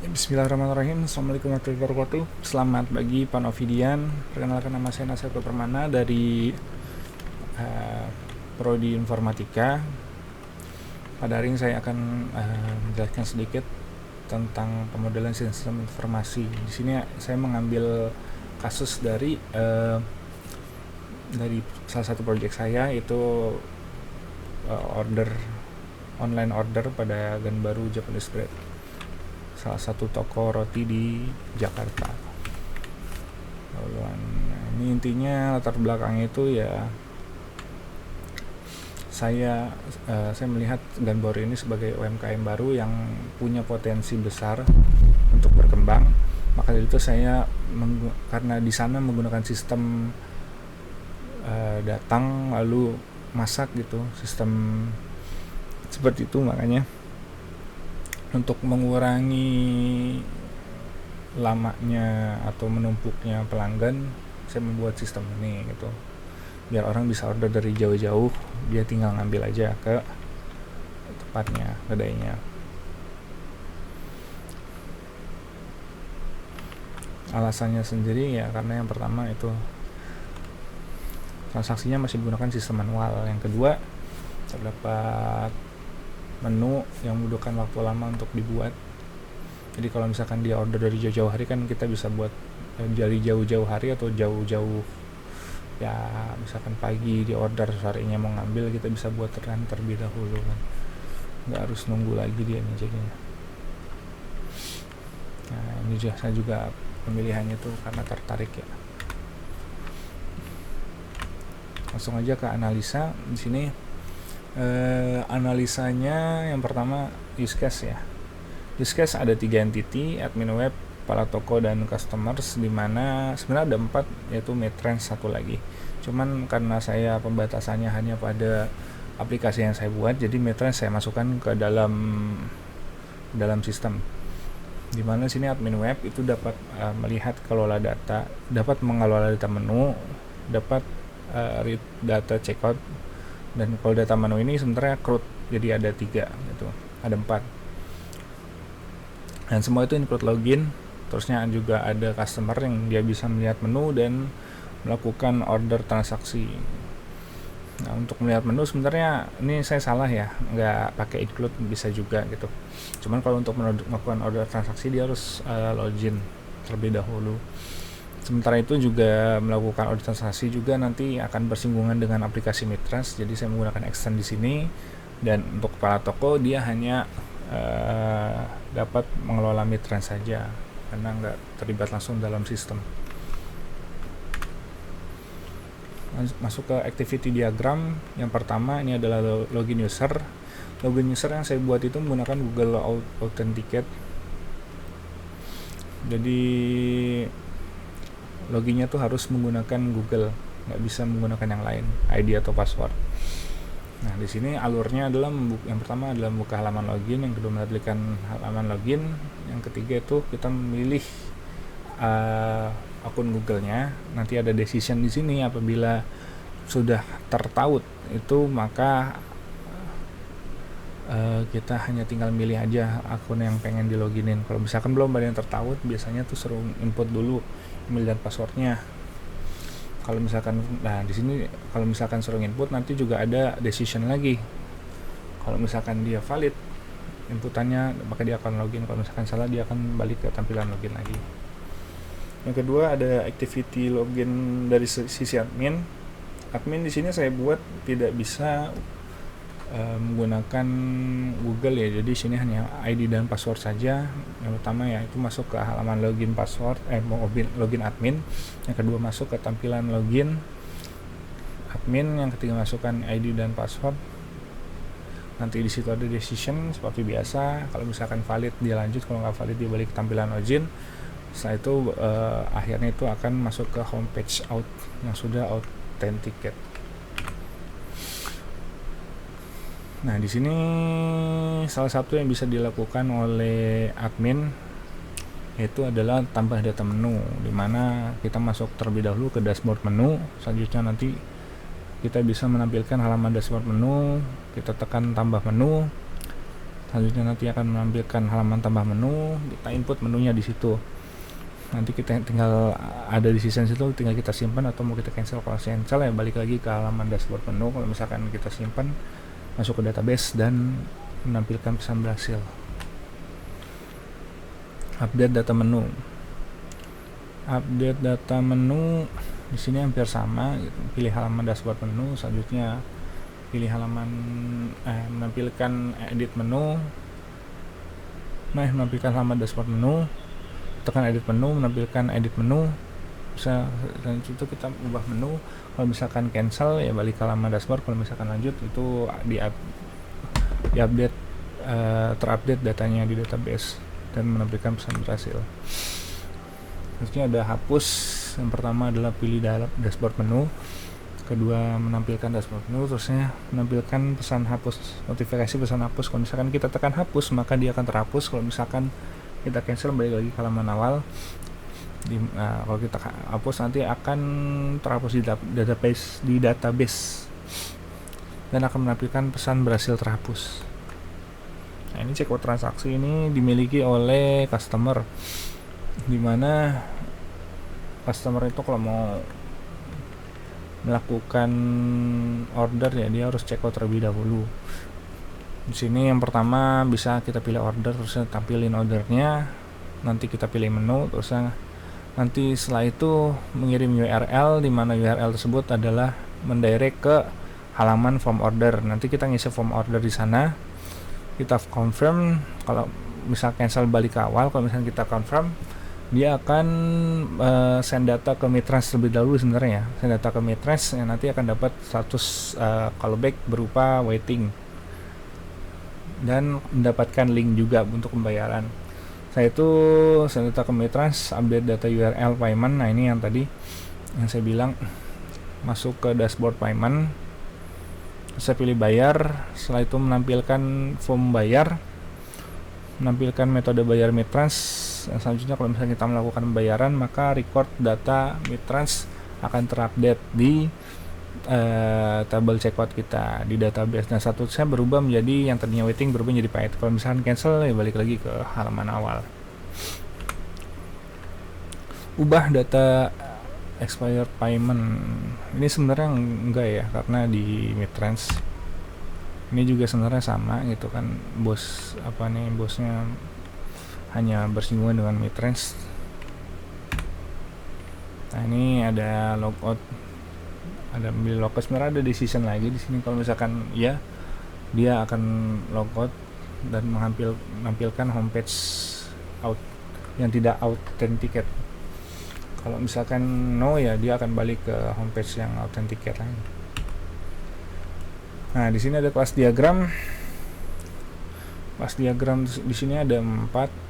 Bismillahirrahmanirrahim. Assalamualaikum warahmatullahi wabarakatuh. Selamat pagi Pak Novidian. Perkenalkan, nama saya Nasir Permana dari uh, Prodi Informatika. Pada hari ini saya akan menjelaskan sedikit tentang pemodelan sistem informasi. Di sini saya mengambil kasus dari salah satu proyek saya, itu online order pada Ganbaru Japanese Bread, salah satu toko roti di Jakarta. Ini intinya latar belakangnya itu ya, saya melihat Ganbaru ini sebagai UMKM baru yang punya potensi besar untuk berkembang. Maka dari itu saya karena di sana menggunakan sistem datang lalu masak gitu, sistem seperti itu, makanya untuk mengurangi lamanya atau menumpuknya pelanggan, saya membuat sistem ini gitu, biar orang bisa order dari jauh-jauh, dia tinggal ngambil aja ke tempatnya, kedainya. Alasannya sendiri ya karena yang pertama itu transaksinya masih menggunakan sistem manual, yang kedua terdapat menu yang membutuhkan waktu lama untuk dibuat. Jadi kalau misalkan dia order dari jauh-jauh hari, kan kita bisa buat dari jauh-jauh hari atau jauh-jauh ya, misalkan pagi di order, sorenya mau ngambil, kita bisa buat terlebih dahulu kan, nggak harus nunggu lagi dia nih jadinya. Nah ini saya juga pemilihannya tuh karena tertarik ya. Langsung aja ke analisa. Di sini analisanya yang pertama use case ya. Use case ada 3 entity: admin web, kepala toko, dan customers, dimana sebenarnya ada 4, yaitu Midrange 1 lagi. Cuman karena saya pembatasannya hanya pada aplikasi yang saya buat, jadi Midrange saya masukkan ke dalam sistem. Dimana sini admin web itu dapat melihat kelola data, dapat mengelola data menu, dapat read data checkout, dan kalau data menu ini sebenarnya CRUD, jadi ada 3 gitu, ada 4, dan semua itu include login. Terusnya juga ada customer yang dia bisa melihat menu dan melakukan order transaksi. Nah untuk melihat menu sebenarnya ini saya salah ya, nggak pakai include, bisa juga gitu. Cuman kalau untuk melakukan order transaksi dia harus login terlebih dahulu. Sementara itu juga melakukan order transaksi juga nanti akan bersinggungan dengan aplikasi Midrange, jadi saya menggunakan extend di sini. Dan untuk kepala toko dia hanya dapat mengelola Midrange saja karena nggak terlibat langsung dalam sistem. Masuk ke activity diagram. Yang pertama ini adalah login user. Login user yang saya buat itu menggunakan Google Authenticate. Jadi loginnya tuh harus menggunakan Google, nggak bisa menggunakan yang lain, ID atau password. Nah di sini alurnya adalah yang pertama adalah membuka halaman login, yang kedua menampilkan halaman login, yang ketiga itu kita memilih akun Google-nya. Nanti ada decision di sini, apabila sudah tertaut itu maka kita hanya tinggal milih aja akun yang pengen di loginin. Kalau misalkan belum ada yang tertaut, biasanya tuh suruh input dulu email dan passwordnya. Kalau misalkan, nah di sini kalau misalkan suruh input, nanti juga ada decision lagi. Kalau misalkan dia valid inputannya, maka dia akan login. Kalau misalkan salah, dia akan balik ke tampilan login lagi. Yang kedua ada activity login dari sisi admin. Admin di sini saya buat tidak bisa menggunakan Google ya, jadi sini hanya ID dan password saja. Yang pertama ya itu masuk ke halaman login password, login admin. Yang kedua masuk ke tampilan login admin. Yang ketiga masukkan ID dan password. Nanti di situ ada decision seperti biasa. Kalau misalkan valid dia lanjut, kalau nggak valid dia balik ke tampilan login. Setelah itu akhirnya itu akan masuk ke homepage out yang sudah authenticate. Nah, di sini salah satu yang bisa dilakukan oleh admin yaitu adalah tambah data menu, dimana kita masuk terlebih dahulu ke dashboard menu. Selanjutnya nanti kita bisa menampilkan halaman dashboard menu, kita tekan tambah menu. Selanjutnya nanti akan menampilkan halaman tambah menu, kita input menunya di situ. Nanti kita tinggal ada di sisi situ, tinggal kita simpan atau mau kita cancel. Kalau cancel ya balik lagi ke halaman dashboard menu. Kalau misalkan kita simpan, masuk ke database dan menampilkan pesan berhasil. Update data menu. Update data menu di sini hampir sama, gitu. Pilih halaman dashboard menu, selanjutnya pilih halaman menampilkan edit menu. Menampilkan halaman dashboard menu, tekan edit menu, menampilkan edit menu. Bisa, dan itu kita ubah menu. Kalau misalkan cancel ya balik ke halaman dashboard. Kalau misalkan lanjut itu di update, terupdate datanya di database dan menampilkan pesan berhasil. Terusnya ada hapus. Yang pertama adalah pilih dashboard menu, kedua menampilkan dashboard menu, terusnya menampilkan pesan hapus, notifikasi pesan hapus. Kalau misalkan kita tekan hapus maka dia akan terhapus. Kalau misalkan kita cancel balik lagi ke halaman awal. Kalau kita hapus nanti akan terhapus di database dan akan menampilkan pesan berhasil terhapus. Nah, ini checkout transaksi ini dimiliki oleh customer, dimana customer itu kalau mau melakukan order ya dia harus checkout terlebih dahulu. Di sini yang pertama bisa kita pilih order, terus tampilin ordernya, nanti kita pilih menu, terus nanti setelah itu mengirim URL, di mana URL tersebut adalah mendirect ke halaman form order. Nanti kita ngisi form order di sana, kita confirm. Kalau misal cancel balik ke awal, kalau misalnya kita confirm dia akan send data ke Mitrans terlebih dahulu sebenarnya. Send data ke Mitrans yang nanti akan dapat status callback berupa waiting dan mendapatkan link juga untuk pembayaran. Saya itu send data ke Mitrans, update data URL payment. Nah ini yang tadi yang saya bilang, masuk ke dashboard payment, saya pilih bayar. Setelah itu menampilkan form bayar, menampilkan metode bayar Mitrans. Selanjutnya kalau misalnya kita melakukan pembayaran maka record data Mitrans akan terupdate di tabel checkout kita di database. Nah statusnya berubah menjadi, yang tadinya waiting berubah menjadi paid. Kalau misalkan cancel ya balik lagi ke halaman awal. Ubah data expired payment ini sebenarnya enggak ya, karena di Mitrans ini juga sebenarnya sama gitu kan, bosnya hanya bersinggungan dengan Mitrans. Nah ini ada logout, ada ambil logout, sebenarnya ada decision lagi di sini. Kalau misalkan ya dia akan logout dan menampilkan homepage out yang tidak authenticate. Kalau misalkan no ya dia akan balik ke homepage yang authenticate lagi. Nah di sini ada kelas diagram. Kelas diagram di sini ada 4.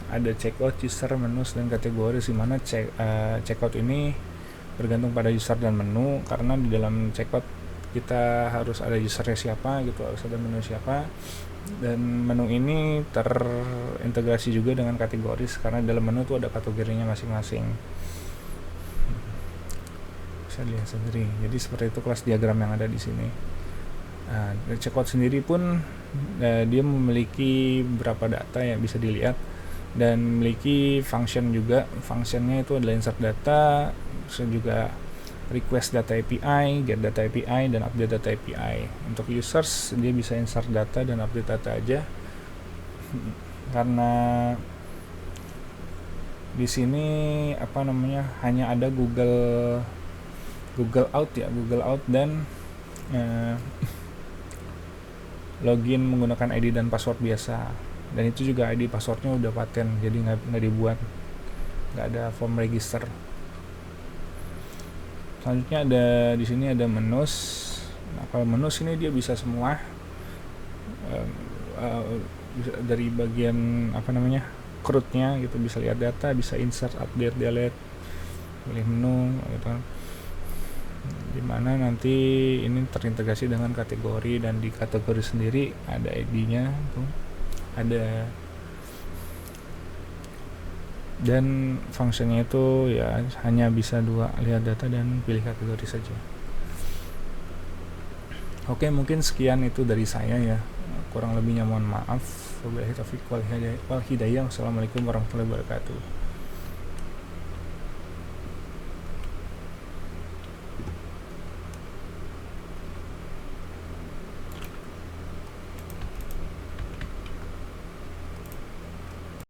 Ada checkout, user, menus, dan kategori. Di mana checkout ini bergantung pada user dan menu, karena di dalam checkout kita harus ada usernya siapa gitu, harus ada menu siapa, dan menu ini terintegrasi juga dengan kategori karena dalam menu itu ada kategorinya masing-masing. Bisa lihat sendiri. Jadi seperti itu kelas diagram yang ada di sini. Nah, checkout sendiri pun dia memiliki beberapa data yang bisa dilihat dan memiliki function juga. Functionnya itu adalah insert data, terus juga request data API, get data API, dan update data API. Untuk users dia bisa insert data dan update data aja, karena di sini hanya ada Google Out ya, Google Out dan login menggunakan ID dan password biasa. Dan itu juga ID passwordnya udah paten, jadi nggak dibuat, nggak ada form register. Selanjutnya ada di sini ada menus. Nah, kalau menus ini dia bisa semua, dari bagian CRUD-nya gitu, bisa lihat data, bisa insert, update, delete, pilih menu gitu. Dimana nanti ini terintegrasi dengan kategori, dan di kategori sendiri ada ID-nya tuh. Ada, dan fungsinya itu ya hanya bisa lihat data dan pilih kategori saja. Oke, mungkin sekian itu dari saya ya. Kurang lebihnya mohon maaf. Wabillahi taufiq wal hidayah. Wassalamualaikum warahmatullahi wabarakatuh.